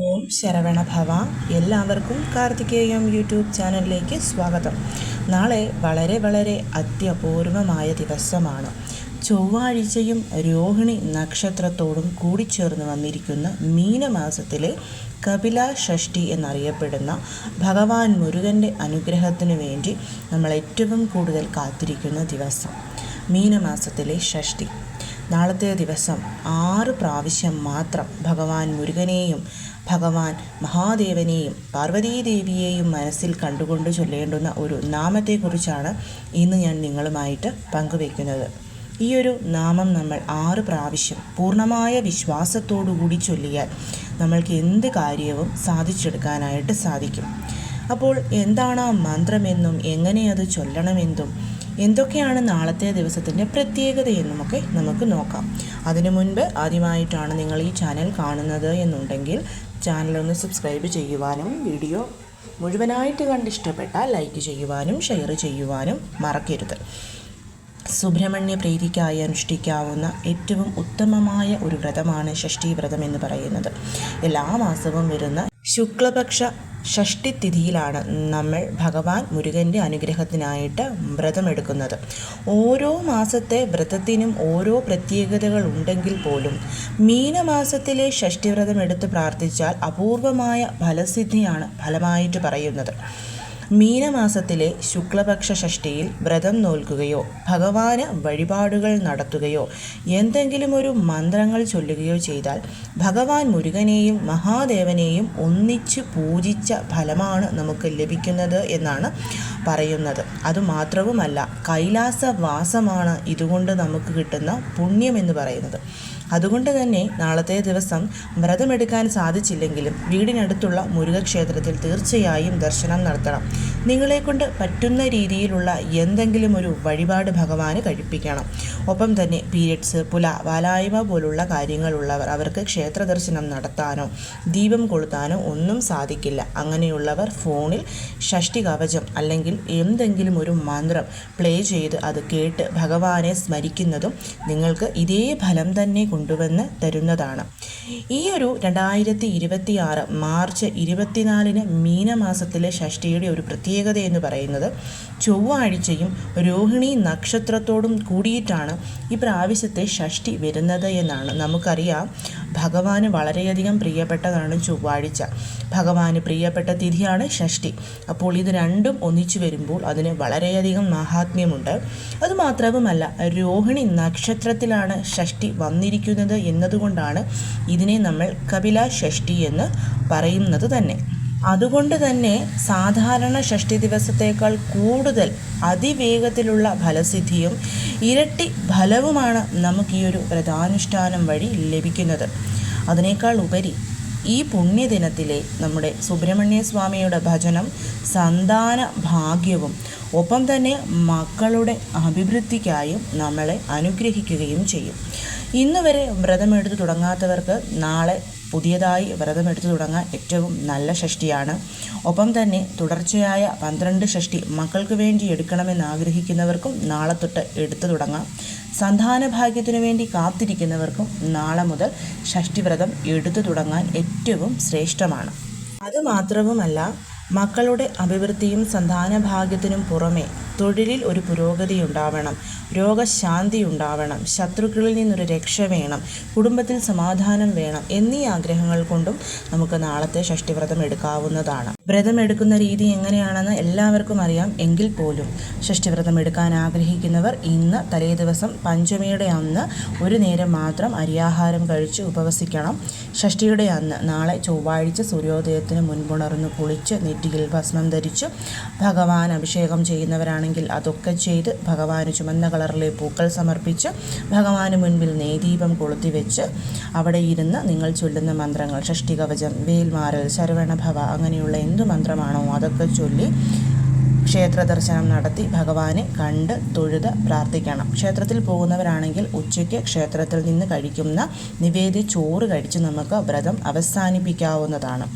ഓം ശരവണ ഭവ. എല്ലാവർക്കും കാർത്തികേയം യൂട്യൂബ് ചാനലിലേക്ക് സ്വാഗതം. നാളെ വളരെ അത്യപൂർവമായ ദിവസമാണ്. ചൊവ്വാഴ്ചയും രോഹിണി നക്ഷത്രത്തോടും കൂടിച്ചേർന്ന് വന്നിരിക്കുന്ന മീനമാസത്തിലെ കപില ഷഷ്ഠി എന്നറിയപ്പെടുന്ന ഭഗവാൻ മുരുകൻ്റെ അനുഗ്രഹത്തിനു വേണ്ടി നമ്മൾ ഏറ്റവും കൂടുതൽ കാത്തിരിക്കുന്ന ദിവസം മീനമാസത്തിലെ ഷഷ്ഠി. നാളത്തെ ദിവസം 6 പ്രാവശ്യം മാത്രം ഭഗവാൻ മുരുകനെയും ഭഗവാൻ മഹാദേവനെയും പാർവതീദേവിയെയും മനസ്സിൽ കണ്ടുകൊണ്ട് ചൊല്ലേണ്ടുന്ന ഒരു നാമത്തെക്കുറിച്ചാണ് ഇന്ന് ഞാൻ നിങ്ങളുമായിട്ട് പങ്കുവയ്ക്കുന്നത്. ഈ ഒരു നാമം നമ്മൾ 6 പ്രാവശ്യം പൂർണ്ണമായ വിശ്വാസത്തോടുകൂടി ചൊല്ലിയാൽ നമ്മൾക്ക് എന്ത് കാര്യവും സാധിച്ചെടുക്കാനായിട്ട് സാധിക്കും. അപ്പോൾ എന്താണ് ആ മന്ത്രമെന്നും എങ്ങനെ അത് ചൊല്ലണമെന്നും എന്തൊക്കെയാണ് നാളത്തെ ദിവസത്തിൻ്റെ പ്രത്യേകതയെന്നുമൊക്കെ നമുക്ക് നോക്കാം. അതിനു മുൻപ് ആദ്യമായിട്ടാണ് നിങ്ങൾ ഈ ചാനൽ കാണുന്നത് എന്നുണ്ടെങ്കിൽ ചാനലൊന്ന് സബ്സ്ക്രൈബ് ചെയ്യുവാനും വീഡിയോ മുഴുവനായിട്ട് കണ്ടിഷ്ടപ്പെട്ടാൽ ലൈക്ക് ചെയ്യുവാനും ഷെയർ ചെയ്യുവാനും മറക്കരുത്. സുബ്രഹ്മണ്യ പ്രീതിക്കായി അനുഷ്ഠിക്കാവുന്ന ഏറ്റവും ഉത്തമമായ ഒരു വ്രതമാണ് ഷഷ്ഠി വ്രതം എന്ന് പറയുന്നത്. എല്ലാ മാസവും വരുന്ന ശുക്ലപക്ഷ ഷഷ്ഠി തിഥിയിലാണ് നമ്മൾ ഭഗവാൻ മുരുകൻ്റെ അനുഗ്രഹത്തിനായിട്ട് വ്രതമെടുക്കുന്നത്. ഓരോ മാസത്തെ വ്രതത്തിനും ഓരോ പ്രത്യേകതകൾ ഉണ്ടെങ്കിൽ പോലും മീനമാസത്തിലെ ഷഷ്ഠി വ്രതം എടുത്ത് പ്രാർത്ഥിച്ചാൽ അപൂർവമായ ഫലസിദ്ധിയാണ് ഫലമായിട്ട് പറയുന്നത്. മീനമാസത്തിലെ ശുക്ലപക്ഷ ഷഷ്ഠിയിൽ വ്രതം നോൽക്കുകയോ ഭഗവാന് വഴിപാടുകൾ നടത്തുകയോ എന്തെങ്കിലും ഒരു മന്ത്രങ്ങൾ ചൊല്ലുകയോ ചെയ്താൽ ഭഗവാൻ മുരുകനെയും മഹാദേവനെയും ഒന്നിച്ച് പൂജിച്ച ഫലമാണ് നമുക്ക് ലഭിക്കുന്നത് എന്നാണ് പറയുന്നത്. അതുമാത്രവുമല്ല, കൈലാസവാസമാണ് ഇതുകൊണ്ട് നമുക്ക് കിട്ടുന്ന പുണ്യമെന്ന് പറയുന്നത്. അതുകൊണ്ട് തന്നെ നാളത്തെ ദിവസം വ്രതമെടുക്കാൻ സാധിച്ചില്ലെങ്കിലും വീടിനടുത്തുള്ള മുരുകക്ഷേത്രത്തിൽ തീർച്ചയായും ദർശനം നടത്തണം. നിങ്ങളെക്കൊണ്ട് പറ്റുന്ന രീതിയിലുള്ള എന്തെങ്കിലും ഒരു വഴിപാട് ഭഗവാന് കഴിപ്പിക്കണം. ഒപ്പം തന്നെ പീരിയഡ്സ്, പുല, വാലായ്മ പോലുള്ള കാര്യങ്ങളുള്ളവർ അവർക്ക് ക്ഷേത്ര ദർശനം നടത്താനോ ദീപം കൊളുത്താനോ ഒന്നും സാധിക്കില്ല. അങ്ങനെയുള്ളവർ ഫോണിൽ ഷഷ്ഠി കവചം അല്ലെങ്കിൽ എന്തെങ്കിലും ഒരു മന്ത്രം പ്ലേ ചെയ്ത് അത് കേട്ട് ഭഗവാനെ സ്മരിക്കുന്നതും നിങ്ങൾക്ക് ഇതേ ഫലം തന്നെ കൊണ്ടുവന്ന് തരുന്നതാണ്. ഈ ഒരു 2026 മാർച്ച് 24 മീനമാസത്തിലെ ഷഷ്ഠിയുടെ ഒരു പ്രത്യേകത എന്ന് പറയുന്നത് ചൊവ്വാഴ്ചയും രോഹിണി നക്ഷത്രത്തോടും കൂടിയിട്ടാണ് ഈ പ്രാവശ്യത്തെ ഷഷ്ഠി വരുന്നത് എന്നാണ്. നമുക്കറിയാം, ഭഗവാന് വളരെയധികം പ്രിയപ്പെട്ടതാണ് ചൊവ്വാഴ്ച. ഭഗവാന് പ്രിയപ്പെട്ട തിഥിയാണ് ഷഷ്ഠി. അപ്പോൾ ഇത് രണ്ടും ഒന്നിച്ചു വരുമ്പോൾ അതിന് വളരെയധികം മാഹാത്മ്യമുണ്ട്. അതുമാത്രവുമല്ല, രോഹിണി നക്ഷത്രത്തിലാണ് ഷഷ്ഠി വന്നിരിക്കുന്നത് എന്നതുകൊണ്ടാണ് ഇതിനെ നമ്മൾ കപില ഷഷ്ഠി എന്ന് പറയുന്നത് തന്നെ. അതുകൊണ്ട് തന്നെ സാധാരണ ഷഷ്ഠി ദിവസത്തേക്കാൾ കൂടുതൽ അതിവേഗത്തിലുള്ള ഫലസിദ്ധിയും ഇരട്ടി ഫലവുമാണ് നമുക്ക് ഈ ഒരു വ്രതാനുഷ്ഠാനം വഴി ലഭിക്കുന്നത്. അതിനേക്കാൾ ഉപരി ഈ പുണ്യദിനത്തിലെ നമ്മുടെ സുബ്രഹ്മണ്യ സ്വാമിയുടെ ഭജനം സന്താന ഭാഗ്യവും ഒപ്പം തന്നെ മക്കളുടെ അഭിവൃദ്ധിക്കായും നമ്മളെ അനുഗ്രഹിക്കുകയും ചെയ്യും. ഇന്ന് വരെ വ്രതമെടുത്ത് തുടങ്ങാത്തവർക്ക് നാളെ പുതിയതായി വ്രതമെടുത്തു തുടങ്ങാൻ ഏറ്റവും നല്ല ഷഷ്ഠിയാണ്. ഒപ്പം തന്നെ തുടർച്ചയായ 12 ഷഷ്ഠി മക്കൾക്ക് വേണ്ടി എടുക്കണമെന്ന് ആഗ്രഹിക്കുന്നവർക്കും നാളെ തൊട്ട് എടുത്തു തുടങ്ങാം. സന്താന ഭാഗ്യത്തിനു വേണ്ടി കാത്തിരിക്കുന്നവർക്കും നാളെ മുതൽ ഷഷ്ഠി വ്രതം എടുത്തു തുടങ്ങാൻ ഏറ്റവും ശ്രേഷ്ഠമാണ്. അതുമാത്രവുമല്ല, മക്കളുടെ അഭിവൃദ്ധിയും സന്താന ഭാഗ്യത്തിനും പുറമെ തൊഴിലിൽ ഒരു പുരോഗതി ഉണ്ടാവണം, രോഗശാന്തി ഉണ്ടാവണം, ശത്രുക്കളിൽ നിന്നൊരു രക്ഷ വേണം, കുടുംബത്തിൽ സമാധാനം വേണം എന്നീ ആഗ്രഹങ്ങൾ കൊണ്ടും നമുക്ക് നാളത്തെ ഷഷ്ഠിവ്രതം എടുക്കാവുന്നതാണ്. വ്രതം എടുക്കുന്ന രീതി എങ്ങനെയാണെന്ന് എല്ലാവർക്കും അറിയാം. എങ്കിൽ പോലും ഷഷ്ഠിവ്രതം എടുക്കാൻ ആഗ്രഹിക്കുന്നവർ ഇന്ന് തലേ ദിവസം പഞ്ചമിയുടെ അന്ന് ഒരു നേരം മാത്രം അരിയാഹാരം കഴിച്ച് ഉപവസിക്കണം. ഷഷ്ഠിയുടെ അന്ന് നാളെ ചൊവ്വാഴ്ച സൂര്യോദയത്തിന് മുൻപുണർന്ന് കുളിച്ച് നെറ്റിയിൽ ഭസ്മം ധരിച്ച് ഭഗവാൻ അഭിഷേകം ചെയ്യുന്നവരാണെങ്കിൽ അതൊക്കെ ചെയ്ത് ഭഗവാന് ചുമന്ന കളറിലെ പൂക്കൾ സമർപ്പിച്ച് ഭഗവാന് മുൻപിൽ നെയ്ദീപം കൊളുത്തിവെച്ച് അവിടെ ഇരുന്ന് നിങ്ങൾ ചൊല്ലുന്ന മന്ത്രങ്ങൾ ഷഷ്ഠി കവചം, വേൽമാരൽ, ശരവണഭവ അങ്ങനെയുള്ള എന്തു മന്ത്രമാണോ അതൊക്കെ ചൊല്ലി ക്ഷേത്ര ദർശനം നടത്തി ഭഗവാനെ കണ്ട് തൊഴുത് പ്രാർത്ഥിക്കണം. ക്ഷേത്രത്തിൽ പോകുന്നവരാണെങ്കിൽ ഉച്ചയ്ക്ക് ക്ഷേത്രത്തിൽ നിന്ന് കഴിക്കുന്ന നിവേദ്യ ചോറ് കഴിച്ച് നമുക്ക് വ്രതം അവസാനിപ്പിക്കാവുന്നതാണ്.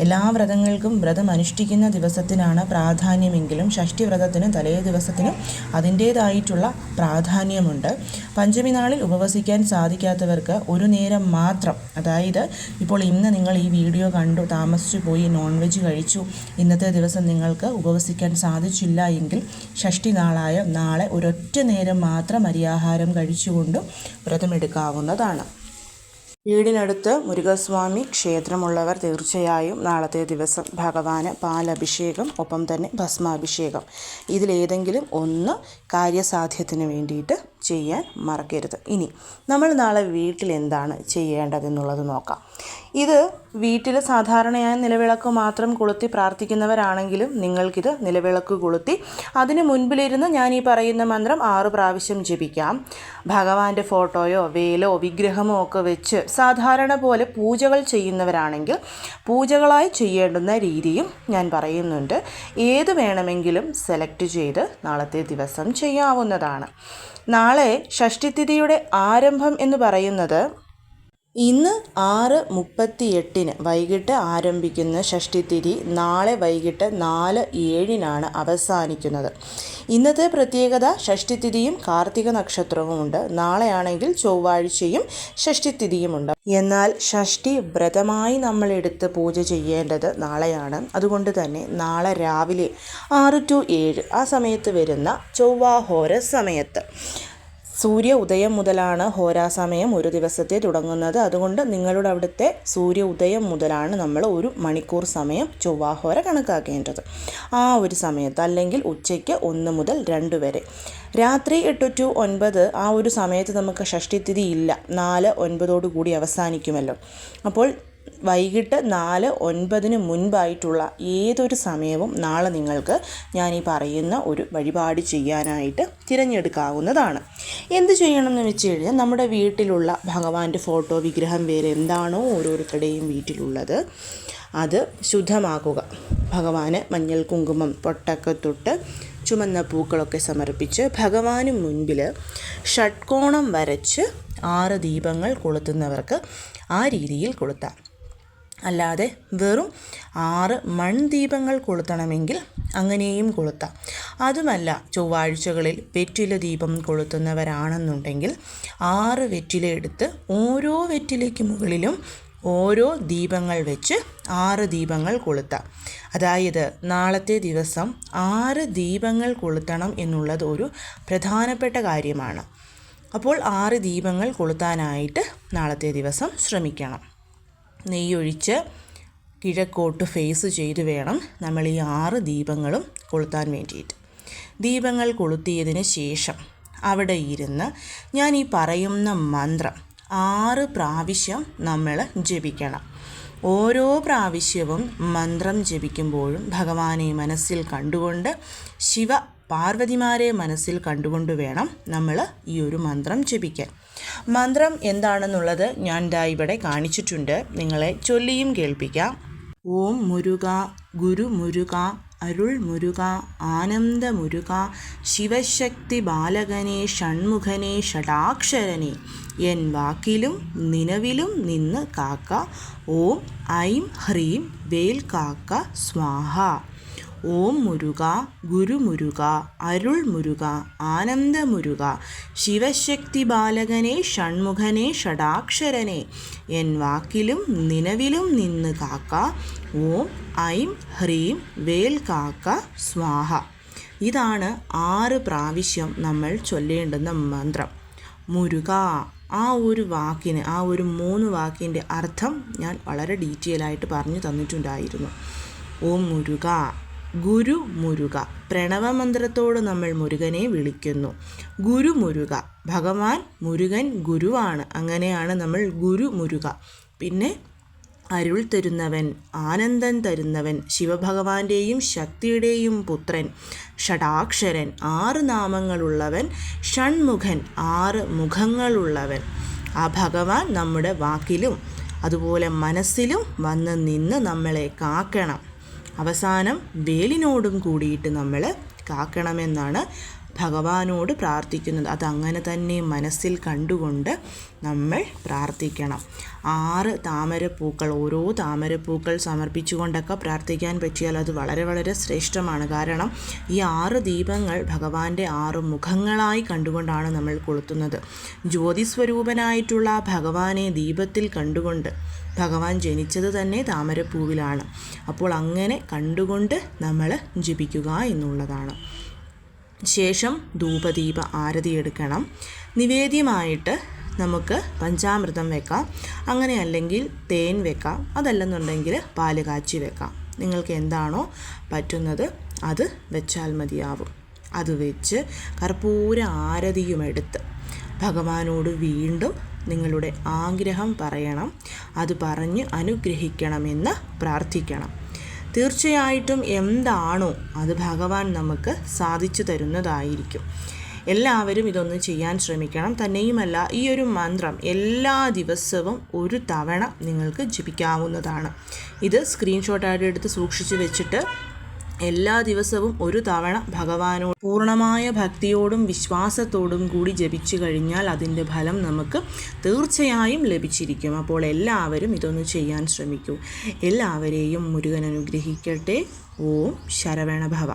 എല്ലാ വ്രതങ്ങൾക്കും വ്രതം അനുഷ്ഠിക്കുന്ന ദിവസത്തിനാണ് പ്രാധാന്യമെങ്കിലും ഷഷ്ഠി വ്രതത്തിന് തലേ ദിവസത്തിനും അതിൻ്റേതായിട്ടുള്ള പ്രാധാന്യമുണ്ട്. പഞ്ചമി നാളിൽ ഉപവസിക്കാൻ സാധിക്കാത്തവർക്ക് ഒരു നേരം മാത്രം, അതായത് ഇപ്പോൾ ഇന്ന് നിങ്ങൾ ഈ വീഡിയോ കണ്ടു താമസിച്ചു പോയി നോൺ വെജ് കഴിച്ചു, ഇന്നത്തെ ദിവസം നിങ്ങൾക്ക് ഉപവസിക്കാൻ സാധിച്ചില്ല എങ്കിൽ ഷഷ്ഠി നാളായ നാളെ ഒരൊറ്റ നേരം മാത്രം അരിയാഹാരം കഴിച്ചുകൊണ്ടും വ്രതമെടുക്കാവുന്നതാണ്. വീടിനടുത്ത് മുരുകസ്വാമി ക്ഷേത്രമുള്ളവർ തീർച്ചയായും നാളത്തെ ദിവസം ഭഗവാന് പാലഭിഷേകം ഒപ്പം തന്നെ ഭസ്മാഭിഷേകം ഇതിലേതെങ്കിലും ഒന്ന് കാര്യസാധ്യത്തിന് വേണ്ടിയിട്ട് ചെയ്യാൻ മറക്കരുത്. ഇനി നമ്മൾ നാളെ വീട്ടിൽ എന്താണ് ചെയ്യേണ്ടതെന്നുള്ളത് നോക്കാം. ഇത് വീട്ടിൽ സാധാരണയായി നിലവിളക്ക് മാത്രം കൊളുത്തി പ്രാർത്ഥിക്കുന്നവരാണെങ്കിലും നിങ്ങൾക്കിത് നിലവിളക്ക് കൊളുത്തി അതിന് മുൻപിലിരുന്ന് ഞാൻ ഈ പറയുന്ന മന്ത്രം 6 പ്രാവശ്യം ജപിക്കാം. ഭഗവാന്റെ ഫോട്ടോയോ വേലോ വിഗ്രഹമോ ഒക്കെ വെച്ച് സാധാരണ പോലെ പൂജകൾ ചെയ്യുന്നവരാണെങ്കിൽ പൂജകളായി ചെയ്യേണ്ടുന്ന രീതിയും ഞാൻ പറയുന്നുണ്ട്. ഏത് വേണമെങ്കിലും സെലക്ട് ചെയ്ത് നാളത്തെ ദിവസം ചെയ്യാവുന്നതാണ്. നാളെ ഷഷ്ഠിതിഥിയുടെ ആരംഭം എന്ന് പറയുന്നത് ഇന്ന് 6:38 വൈകിട്ട് ആരംഭിക്കുന്ന ഷഷ്ഠിതിഥി നാളെ വൈകിട്ട് 4:07 അവസാനിക്കുന്നത്. ഇന്നത്തെ പ്രത്യേകത ഷഷ്ഠിതിഥിയും കാർത്തിക നക്ഷത്രവുമുണ്ട്. നാളെയാണെങ്കിൽ ചൊവ്വാഴ്ചയും ഷഷ്ഠിതിഥിയുമുണ്ട്. എന്നാൽ ഷഷ്ഠി വ്രതമായി നമ്മൾ എടുത്ത് പൂജ ചെയ്യേണ്ടത് നാളെയാണ്. അതുകൊണ്ട് തന്നെ നാളെ രാവിലെ 6 to 7 ആ സമയത്ത് വരുന്ന ചൊവ്വാഹോര സമയത്ത് സൂര്യ ഉദയം മുതലാണ് ഹോരാസമയം ഒരു ദിവസത്തെ തുടങ്ങുന്നത്. അതുകൊണ്ട് നിങ്ങളുടെ അവിടുത്തെ സൂര്യ ഉദയം മുതലാണ് നമ്മൾ 1 മണിക്കൂർ സമയം ചൊവ്വാഹോര കണക്കാക്കേണ്ടത്. ആ ഒരു സമയത്ത് അല്ലെങ്കിൽ ഉച്ചയ്ക്ക് 1 മുതൽ 2 വരെ, രാത്രി 8 to 9 ആ ഒരു സമയത്ത് നമുക്ക് ഷഷ്ഠിതിഥി ഇല്ല. 4:09 കൂടി അവസാനിക്കുമല്ലോ. അപ്പോൾ വൈകിട്ട് 4:09 മുൻപായിട്ടുള്ള ഏതൊരു സമയവും നാളെ നിങ്ങൾക്ക് ഞാൻ ഈ പറയുന്ന ഒരു വഴിപാട് ചെയ്യാനായിട്ട് തിരഞ്ഞെടുക്കാവുന്നതാണ്. എന്ത് ചെയ്യണമെന്ന് വെച്ച് കഴിഞ്ഞാൽ നമ്മുടെ വീട്ടിലുള്ള ഭഗവാന്റെ ഫോട്ടോ വിഗ്രഹം വേറെ എന്താണോ ഓരോരുത്തരുടെയും വീട്ടിലുള്ളത് അത് ശുദ്ധമാക്കുക. ഭഗവാന് മഞ്ഞൾ കുങ്കുമം പൊട്ടൊക്കെ തൊട്ട് ചുമന്ന പൂക്കളൊക്കെ സമർപ്പിച്ച് ഭഗവാന് മുൻപിൽ ഷഡ്കോണം വരച്ച് 6 ദീപങ്ങൾ കൊളുത്തുന്നവർക്ക് ആ രീതിയിൽ കൊളുത്താം. അല്ലാതെ വെറും 6 മൺദീപങ്ങൾ കൊളുത്തണമെങ്കിൽ അങ്ങനെയും കൊളുത്താം. അതുമല്ല, ചൊവ്വാഴ്ചകളിൽ വെറ്റില ദീപം കൊളുത്തുന്നവരാണെന്നുണ്ടെങ്കിൽ 6 വെറ്റില എടുത്ത് ഓരോ വെറ്റിലയ്ക്ക് മുകളിലും ഓരോ ദീപങ്ങൾ വെച്ച് 6 ദീപങ്ങൾ കൊളുത്താം. അതായത് നാളത്തെ ദിവസം 6 ദീപങ്ങൾ കൊളുത്തണം എന്നുള്ളത് ഒരു പ്രധാനപ്പെട്ട കാര്യമാണ്. അപ്പോൾ 6 ദീപങ്ങൾ കൊളുത്താനായിട്ട് നാളത്തെ ദിവസം ശ്രമിക്കണം. നെയ്യൊഴിച്ച് കിഴക്കോട്ട് ഫേസ് ചെയ്ത് വേണം നമ്മൾ ഈ 6 ദീപങ്ങളും കൊളുത്താൻ വേണ്ടിയിട്ട്. ദീപങ്ങൾ കൊളുത്തിയതിന് ശേഷം അവിടെ ഇരുന്ന് ഞാൻ ഈ പറയുന്ന മന്ത്രം 6 പ്രാവശ്യം നമ്മൾ ജപിക്കണം. ഓരോ പ്രാവശ്യവും മന്ത്രം ജപിക്കുമ്പോഴും ഭഗവാനെ മനസ്സിൽ കണ്ടുകൊണ്ട് ശിവ പാർവതിമാരെ മനസ്സിൽ കണ്ടുകൊണ്ട് വേണം നമ്മൾ ഈ ഒരു മന്ത്രം ജപിക്കാൻ. മന്ത്രം എന്താണെന്നുള്ളത് ഞാൻ ഇവിടെ കാണിച്ചിട്ടുണ്ട്, നിങ്ങളെ ചൊല്ലിയും കേൾപ്പിക്കാം. ഓം മുരുക ഗുരു മുരുക അരുൾ മുരുക ആനന്ദ മുരുക ശിവശക്തി ബാലകനെ ഷൺമുഖനെ ഷടാക്ഷരനെ എൻ വാക്കിലും നിലവിലും നിന്ന് കാക്ക. ഓം ഐം ഹ്രീം വേൽ കാക്ക സ്വാഹ. ഓം മുരുക ഗുരു മുരുക അരുൾ മുരുക ആനന്ദ മുരുക ശിവശക്തി ബാലകനെ ഷൺമുഖനെ ഷടാക്ഷരനെ എൻ വാക്കിലും നിലവിലും നിന്ന് കാക്ക. ഓം ഐം ഹ്രീം വേൽ കാക്ക സ്വാഹ. ഇതാണ് 6 പ്രാവശ്യം നമ്മൾ ചൊല്ലേണ്ടുന്ന മന്ത്രം. മുരുക ആ ഒരു വാക്കിന്, ആ ഒരു 3 വാക്കിൻ്റെ അർത്ഥം ഞാൻ വളരെ ഡീറ്റെയിൽ ആയിട്ട് പറഞ്ഞു തന്നിട്ടുണ്ടായിരുന്നു. ഓം മുരുക ഗുരു മുരുക, പ്രണവമന്ത്രത്തോട് നമ്മൾ മുരുകനെ വിളിക്കുന്നു. ഗുരു മുരുക, ഭഗവാൻ മുരുകൻ ഗുരുവാണ്, അങ്ങനെയാണ് നമ്മൾ ഗുരു മുരുക. പിന്നെ അരുൾ തരുന്നവൻ, ആനന്ദം തരുന്നവൻ, ശിവഭഗവാന്റെയും ശക്തിയുടെയും പുത്രൻ, ഷടാക്ഷരൻ 6 നാമങ്ങളുള്ളവൻ, ഷൺമുഖൻ 6 മുഖങ്ങളുള്ളവൻ. ആ ഭഗവാൻ നമ്മുടെ വാക്കിലും അതുപോലെ മനസ്സിലും വന്ന് നിന്ന് നമ്മളെ കാക്കണം. അവസാനം വേലിനോടും കൂടിയിട്ട് നമ്മൾ കാക്കണമെന്നാണ് ഭഗവാനോട് പ്രാർത്ഥിക്കുന്നത്. അതങ്ങനെ തന്നെ മനസ്സിൽ കണ്ടുകൊണ്ട് നമ്മൾ പ്രാർത്ഥിക്കണം. 6 താമരപ്പൂക്കൾ, ഓരോ താമരപ്പൂക്കൾ സമർപ്പിച്ചുകൊണ്ടൊക്കെ പ്രാർത്ഥിക്കാൻ പറ്റിയാൽ അത് വളരെ വളരെ ശ്രേഷ്ഠമാണ്. കാരണം ഈ 6 ദീപങ്ങൾ ഭഗവാന്റെ 6 മുഖങ്ങളായി കണ്ടുകൊണ്ടാണ് നമ്മൾ കൊളുത്തുന്നത്. ജ്യോതിസ്വരൂപനായിട്ടുള്ള ഭഗവാനെ ദീപത്തിൽ കണ്ടുകൊണ്ട്, ഭഗവാൻ ജനിച്ചത് തന്നെ താമരപ്പൂവിലാണ്. അപ്പോൾ അങ്ങനെ കണ്ടുകൊണ്ട് നമ്മൾ ജപിക്കുക എന്നുള്ളതാണ്. ശേഷം ധൂപദീപ ആരതി എടുക്കണം. നിവേദ്യമായിട്ട് നമുക്ക് പഞ്ചാമൃതം വെക്കാം, അങ്ങനെ അല്ലെങ്കിൽ തേൻ വെക്കാം, അതല്ലെന്നുണ്ടെങ്കിൽ പാല് കാച്ചി വെക്കാം. നിങ്ങൾക്ക് എന്താണോ പറ്റുന്നത് അത് വെച്ചാൽ മതിയാവും. അത് വെച്ച് കർപ്പൂര ആരതിയുമെടുത്ത് ഭഗവാനോട് വീണ്ടും നിങ്ങളുടെ ആഗ്രഹം പറയണം. അത് പറഞ്ഞ് അനുഗ്രഹിക്കണമെന്ന് പ്രാർത്ഥിക്കണം. തീർച്ചയായിട്ടും എന്താണോ അത് ഭഗവാൻ നമുക്ക് സാധിച്ചു തരുന്നതായിരിക്കും. എല്ലാവരും ഇതൊന്ന് ചെയ്യാൻ ശ്രമിക്കണം. തന്നെയുമല്ല, ഈ ഒരു മന്ത്രം എല്ലാ ദിവസവും ഒരു തവണ നിങ്ങൾക്ക് ജപിക്കാവുന്നതാണ്. ഇത് സ്ക്രീൻഷോട്ടായിട്ട് എടുത്ത് സൂക്ഷിച്ച് വെച്ചിട്ട് എല്ലാ ദിവസവും ഒരു തവണ ഭഗവാനോട് പൂർണ്ണമായ ഭക്തിയോടും വിശ്വാസത്തോടും കൂടി ജപിച്ചു കഴിഞ്ഞാൽ അതിൻ്റെ ഫലം നമുക്ക് തീർച്ചയായും ലഭിച്ചിരിക്കും. അപ്പോൾ എല്ലാവരും ഇതൊന്ന് ചെയ്യാൻ ശ്രമിക്കൂ. എല്ലാവരെയും മുരുകൻ അനുഗ്രഹിക്കട്ടെ. ഓം ശരവണ ഭവ.